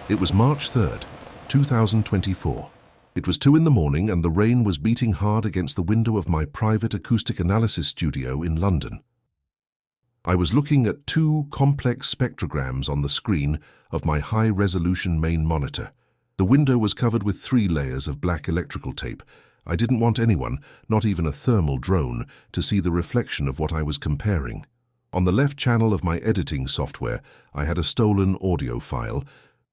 It was March 3rd, 2024. It was 2 in the morning and the rain was beating hard against the window of my private acoustic analysis studio in London. I was looking at 2 complex spectrograms on the screen of my high-resolution main monitor. The window was covered with 3 layers of black electrical tape. I didn't want anyone, not even a thermal drone, to see the reflection of what I was comparing. On the left channel of my editing software, I had a stolen audio file,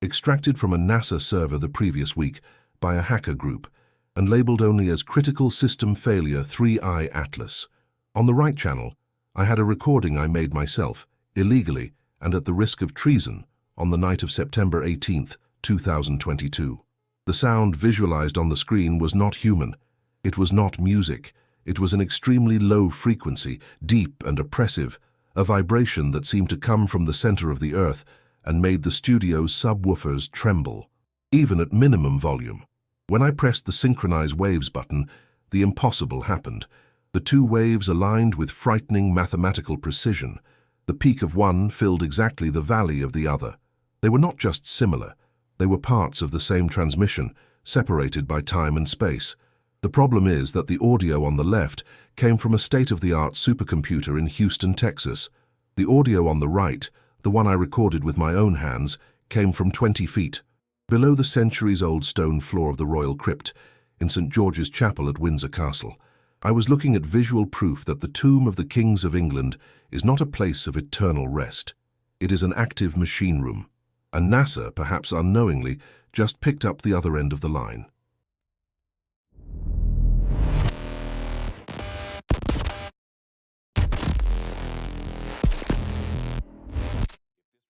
extracted from a NASA server the previous week by a hacker group, and labeled only as Critical System Failure 3i Atlas. On the right channel, I had a recording I made myself, illegally and at the risk of treason, on the night of September 18th, 2022. The sound visualized on the screen was not human. It was not music. It was an extremely low frequency, deep and oppressive, a vibration that seemed to come from the center of the earth and made the studio's subwoofers tremble, even at minimum volume. When I pressed the Synchronize Waves button, the impossible happened. The 2 waves aligned with frightening mathematical precision. The peak of one filled exactly the valley of the other. They were not just similar. They were parts of the same transmission, separated by time and space. The problem is that the audio on the left came from a state-of-the-art supercomputer in Houston, Texas. The audio on the right, the one I recorded with my own hands, came from 20 feet, below the centuries-old stone floor of the Royal Crypt in St. George's Chapel at Windsor Castle. I was looking at visual proof that the tomb of the kings of England is not a place of eternal rest. It is an active machine room, and NASA, perhaps unknowingly, just picked up the other end of the line.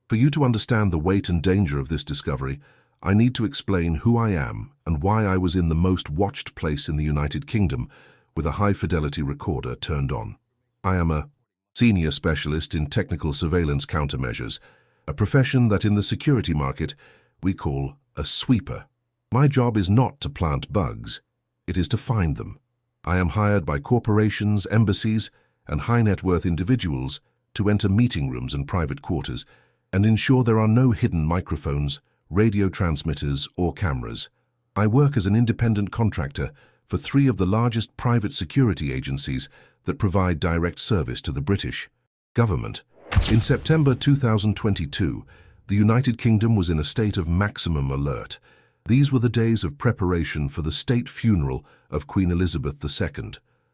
For you to understand the weight and danger of this discovery, I need to explain who I am and why I was in the most watched place in the United Kingdom with a high-fidelity recorder turned on. I am a senior specialist in technical surveillance countermeasures, a profession that in the security market we call a sweeper. My job is not to plant bugs, it is to find them. I am hired by corporations, embassies, and high-net-worth individuals to enter meeting rooms and private quarters and ensure there are no hidden microphones, radio transmitters, or cameras. I work as an independent contractor for 3 of the largest private security agencies that provide direct service to the British government. In September 2022, the United Kingdom was in a state of maximum alert. These were the days of preparation for the state funeral of Queen Elizabeth II.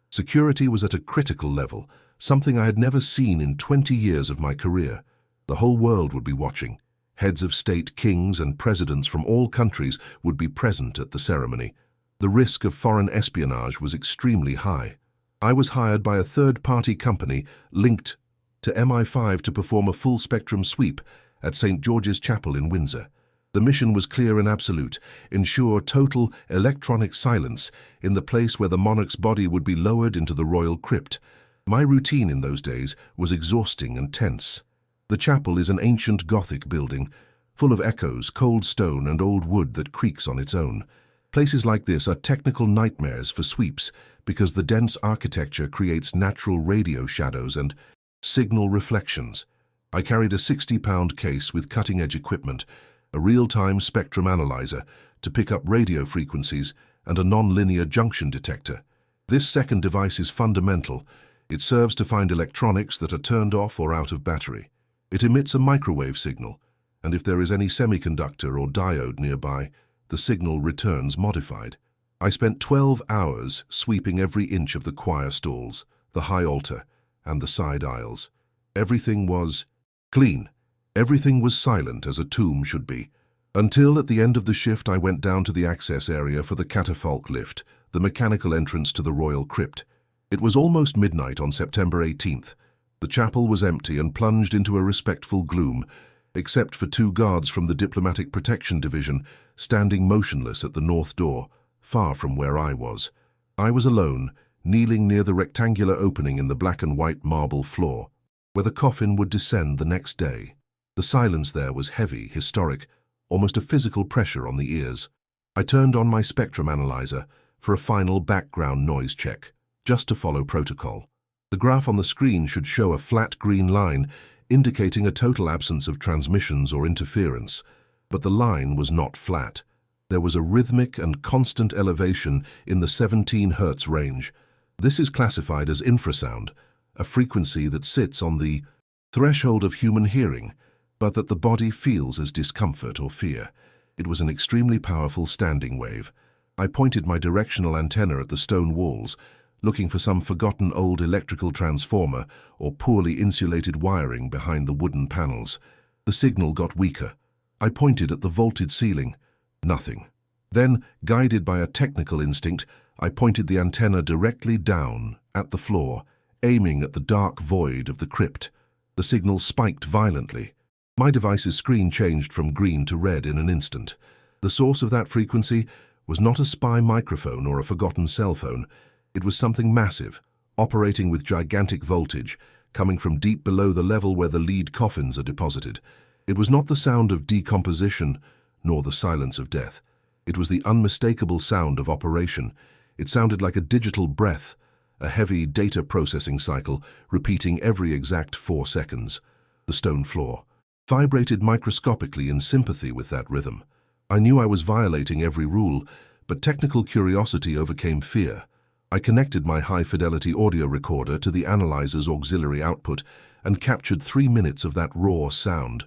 Security was at a critical level, something I had never seen in 20 years of my career. The whole world would be watching. Heads of state, kings, and presidents from all countries would be present at the ceremony. The risk of foreign espionage was extremely high. I was hired by a third-party company linked to MI5 to perform a full-spectrum sweep at St. George's Chapel in Windsor. The mission was clear and absolute: ensure total electronic silence in the place where the monarch's body would be lowered into the royal crypt. My routine in those days was exhausting and tense. The chapel is an ancient Gothic building, full of echoes, cold stone, and old wood that creaks on its own. Places like this are technical nightmares for sweeps because the dense architecture creates natural radio shadows and signal reflections. I carried a 60-pound case with cutting-edge equipment, a real-time spectrum analyzer to pick up radio frequencies, and a non-linear junction detector. This second device is fundamental. It serves to find electronics that are turned off or out of battery. It emits a microwave signal, and if there is any semiconductor or diode nearby, the signal returns modified. I spent 12 hours sweeping every inch of the choir stalls, the high altar, and the side aisles. Everything was clean. Everything was silent as a tomb should be. Until at the end of the shift I went down to the access area for the catafalque lift, the mechanical entrance to the royal crypt. It was almost midnight on September 18th. The chapel was empty and plunged into a respectful gloom, except for 2 guards from the Diplomatic Protection Division standing motionless at the north door, far from where I was. I was alone, kneeling near the rectangular opening in the black and white marble floor, where the coffin would descend the next day. The silence there was heavy, historic, almost a physical pressure on the ears. I turned on my spectrum analyzer for a final background noise check, just to follow protocol. The graph on the screen should show a flat green line, indicating a total absence of transmissions or interference. But the line was not flat. There was a rhythmic and constant elevation in the 17 Hz range. This is classified as infrasound, a frequency that sits on the threshold of human hearing, but that the body feels as discomfort or fear. It was an extremely powerful standing wave. I pointed my directional antenna at the stone walls, looking for some forgotten old electrical transformer or poorly insulated wiring behind the wooden panels. The signal got weaker. I pointed at the vaulted ceiling. Nothing. Then, guided by a technical instinct, I pointed the antenna directly down, at the floor, aiming at the dark void of the crypt. The signal spiked violently. My device's screen changed from green to red in an instant. The source of that frequency was not a spy microphone or a forgotten cell phone. It was something massive, operating with gigantic voltage, coming from deep below the level where the lead coffins are deposited. It was not the sound of decomposition, nor the silence of death. It was the unmistakable sound of operation. It sounded like a digital breath, a heavy data processing cycle repeating every exact 4 seconds. The stone floor vibrated microscopically in sympathy with that rhythm. I knew I was violating every rule, but technical curiosity overcame fear. I connected my high-fidelity audio recorder to the analyzer's auxiliary output and captured 3 minutes of that raw sound.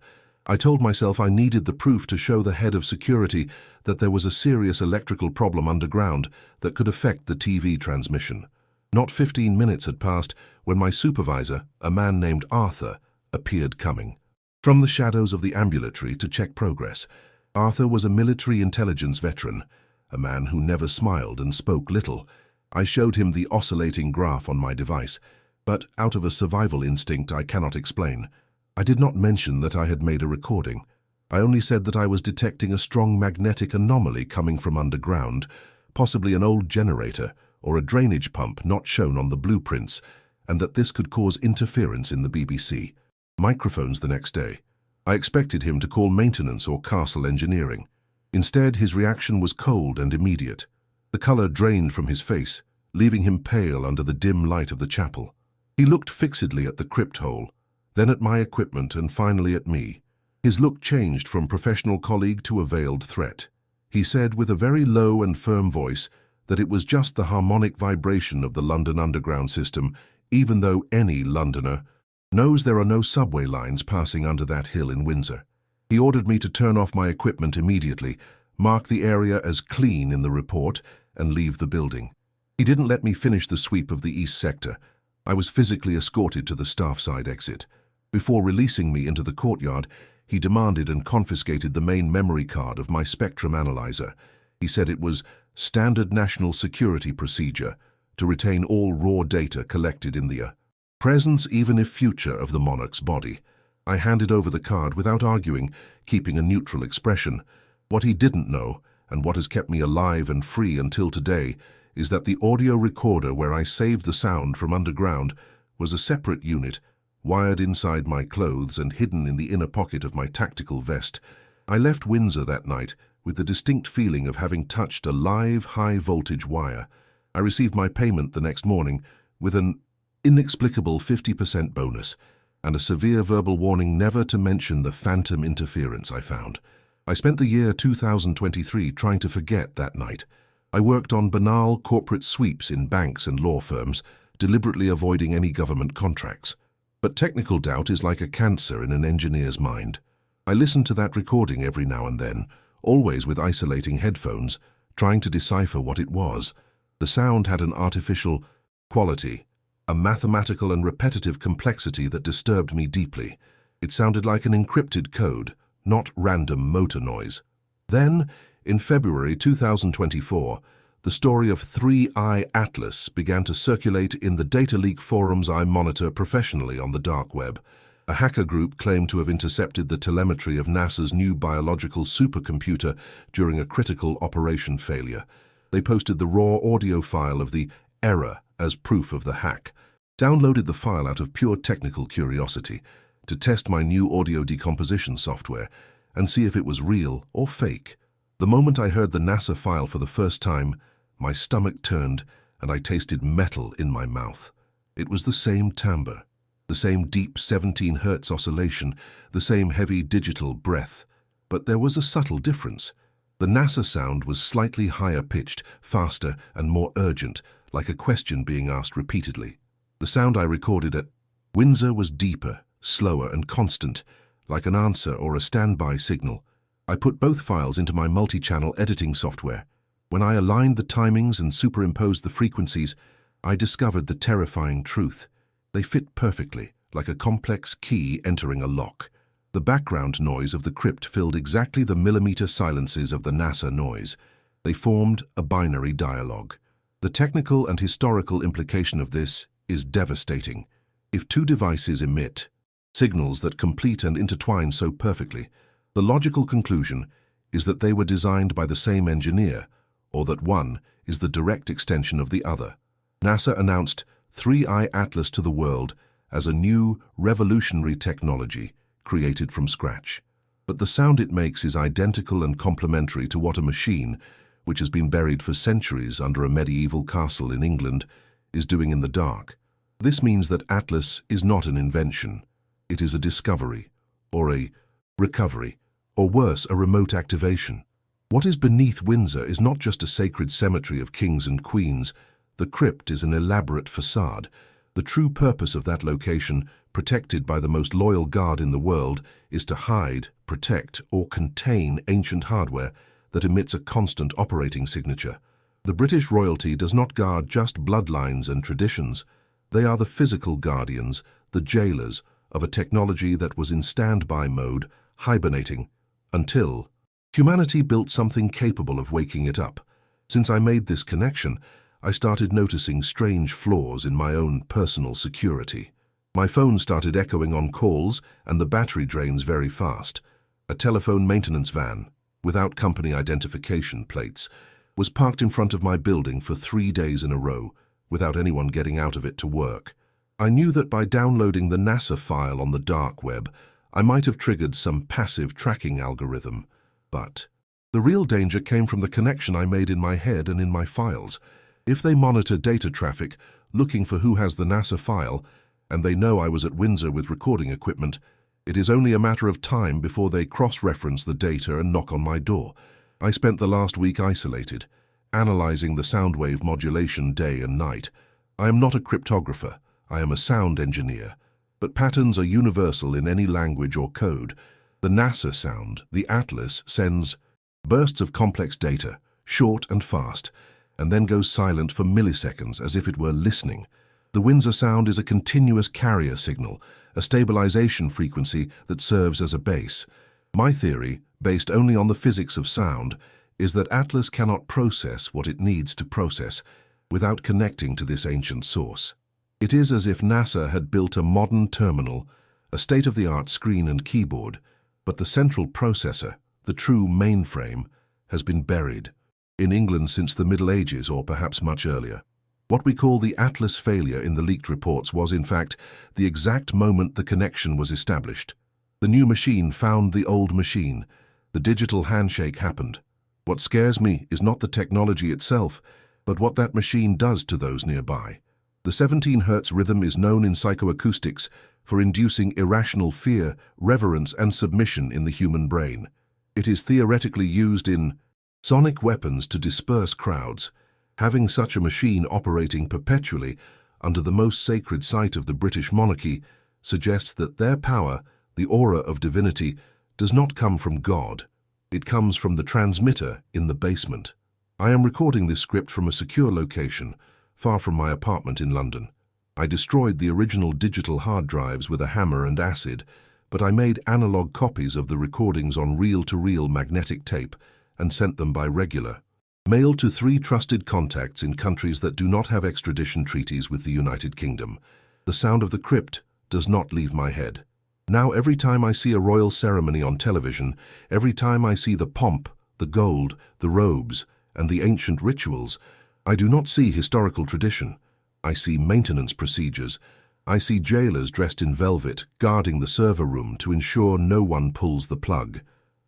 I told myself I needed the proof to show the head of security that there was a serious electrical problem underground that could affect the TV transmission. Not 15 minutes had passed when my supervisor, a man named Arthur, appeared coming from the shadows of the ambulatory to check progress. Arthur was a military intelligence veteran, a man who never smiled and spoke little. I showed him the oscillating graph on my device, but out of a survival instinct I cannot explain. I did not mention that I had made a recording. I only said that I was detecting a strong magnetic anomaly coming from underground, possibly an old generator or a drainage pump not shown on the blueprints, and that this could cause interference in the BBC. Microphones the next day. I expected him to call maintenance or castle engineering. Instead, his reaction was cold and immediate. The color drained from his face, leaving him pale under the dim light of the chapel. He looked fixedly at the crypt hole, then at my equipment and finally at me. His look changed from professional colleague to a veiled threat. He said with a very low and firm voice that it was just the harmonic vibration of the London Underground system, even though any Londoner knows there are no subway lines passing under that hill in Windsor. He ordered me to turn off my equipment immediately, mark the area as clean in the report, and leave the building. He didn't let me finish the sweep of the east sector. I was physically escorted to the staff side exit. Before releasing me into the courtyard, he demanded and confiscated the main memory card of my spectrum analyzer. He said it was standard national security procedure to retain all raw data collected in the presence, even if future, of the monarch's body. I handed over the card without arguing, keeping a neutral expression. What he didn't know, and what has kept me alive and free until today, is that the audio recorder where I saved the sound from underground was a separate unit, wired inside my clothes and hidden in the inner pocket of my tactical vest. I left Windsor that night with the distinct feeling of having touched a live, high-voltage wire. I received my payment the next morning with an inexplicable 50% bonus and a severe verbal warning never to mention the phantom interference I found. I spent the year 2023 trying to forget that night. I worked on banal corporate sweeps in banks and law firms, deliberately avoiding any government contracts. But technical doubt is like a cancer in an engineer's mind. I listened to that recording every now and then, always with isolating headphones, trying to decipher what it was. The sound had an artificial quality, a mathematical and repetitive complexity that disturbed me deeply. It sounded like an encrypted code, not random motor noise. Then, in February 2024, the story of 3i Atlas began to circulate in the data leak forums I monitor professionally on the dark web. A hacker group claimed to have intercepted the telemetry of NASA's new biological supercomputer during a critical operation failure. They posted the raw audio file of the error as proof of the hack, downloaded the file out of pure technical curiosity to test my new audio decomposition software and see if it was real or fake. The moment I heard the NASA file for the first time, my stomach turned and I tasted metal in my mouth. It was the same timbre, the same deep 17 Hz oscillation, the same heavy digital breath. But there was a subtle difference. The NASA sound was slightly higher pitched, faster, and more urgent, like a question being asked repeatedly. The sound I recorded at Windsor was deeper, slower, and constant, like an answer or a standby signal. I put both files into my multi-channel editing software. When I aligned the timings and superimposed the frequencies, I discovered the terrifying truth. They fit perfectly, like a complex key entering a lock. The background noise of the Crypt filled exactly the millimeter silences of the NASA noise. They formed a binary dialogue. The technical and historical implication of this is devastating. If two devices emit signals that complete and intertwine so perfectly, the logical conclusion is that they were designed by the same engineer, or that one is the direct extension of the other. NASA announced 3i Atlas to the world as a new, revolutionary technology created from scratch. But the sound it makes is identical and complementary to what a machine, which has been buried for centuries under a medieval castle in England, is doing in the dark. This means that Atlas is not an invention. It is a discovery, or a recovery, or worse, a remote activation. What is beneath Windsor is not just a sacred cemetery of kings and queens. The Crypt is an elaborate facade. The true purpose of that location, protected by the most loyal guard in the world, is to hide, protect, or contain ancient hardware that emits a constant operating signature. The British royalty does not guard just bloodlines and traditions. They are the physical guardians, the jailers, of a technology that was in standby mode, hibernating, until humanity built something capable of waking it up. Since I made this connection, I started noticing strange flaws in my own personal security. My phone started echoing on calls, and the battery drains very fast. A telephone maintenance van, without company identification plates, was parked in front of my building for 3 days in a row, without anyone getting out of it to work. I knew that by downloading the NASA file on the dark web, I might have triggered some passive tracking algorithm. But the real danger came from the connection I made in my head and in my files. If they monitor data traffic, looking for who has the NASA file, and they know I was at Windsor with recording equipment, it is only a matter of time before they cross-reference the data and knock on my door. I spent the last week isolated, analyzing the sound wave modulation day and night. I am not a cryptographer, I am a sound engineer. But patterns are universal in any language or code. The NASA sound, the Atlas, sends bursts of complex data, short and fast, and then goes silent for milliseconds as if it were listening. The Windsor sound is a continuous carrier signal, a stabilization frequency that serves as a base. My theory, based only on the physics of sound, is that Atlas cannot process what it needs to process without connecting to this ancient source. It is as if NASA had built a modern terminal, a state-of-the-art screen and keyboard, but the central processor, the true mainframe, has been buried, in England since the Middle Ages or perhaps much earlier. What we call the Atlas failure in the leaked reports was, in fact, the exact moment the connection was established. The new machine found the old machine. The digital handshake happened. What scares me is not the technology itself, but what that machine does to those nearby. The 17 Hz rhythm is known in psychoacoustics for inducing irrational fear, reverence, and submission in the human brain. It is theoretically used in sonic weapons to disperse crowds. Having such a machine operating perpetually under the most sacred site of the British monarchy suggests that their power, the aura of divinity, does not come from God. It comes from the transmitter in the basement. I am recording this script from a secure location, far from my apartment in London. I destroyed the original digital hard drives with a hammer and acid, but I made analog copies of the recordings on reel-to-reel magnetic tape and sent them by regular mail to 3 trusted contacts in countries that do not have extradition treaties with the United Kingdom. The sound of the Crypt does not leave my head. Now every time I see a royal ceremony on television, every time I see the pomp, the gold, the robes, and the ancient rituals, I do not see historical tradition. I see maintenance procedures. I see jailers dressed in velvet guarding the server room to ensure no one pulls the plug.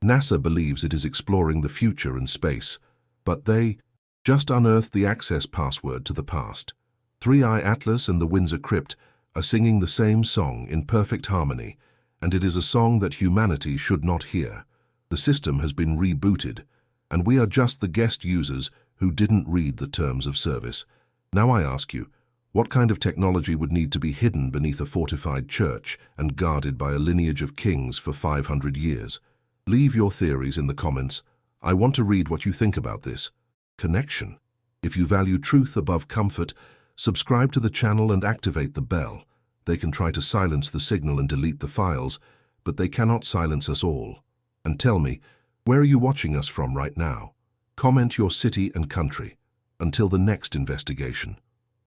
NASA believes it is exploring the future and space, but they just unearthed the access password to the past. 3i Atlas and the Windsor Crypt are singing the same song in perfect harmony, and it is a song that humanity should not hear. The system has been rebooted, and we are just the guest users who didn't read the terms of service. Now I ask you, what kind of technology would need to be hidden beneath a fortified church and guarded by a lineage of kings for 500 years? Leave your theories in the comments. I want to read what you think about this. Connection. If you value truth above comfort, subscribe to the channel and activate the bell. They can try to silence the signal and delete the files, but they cannot silence us all. And tell me, where are you watching us from right now? Comment your city and country. Until the next investigation.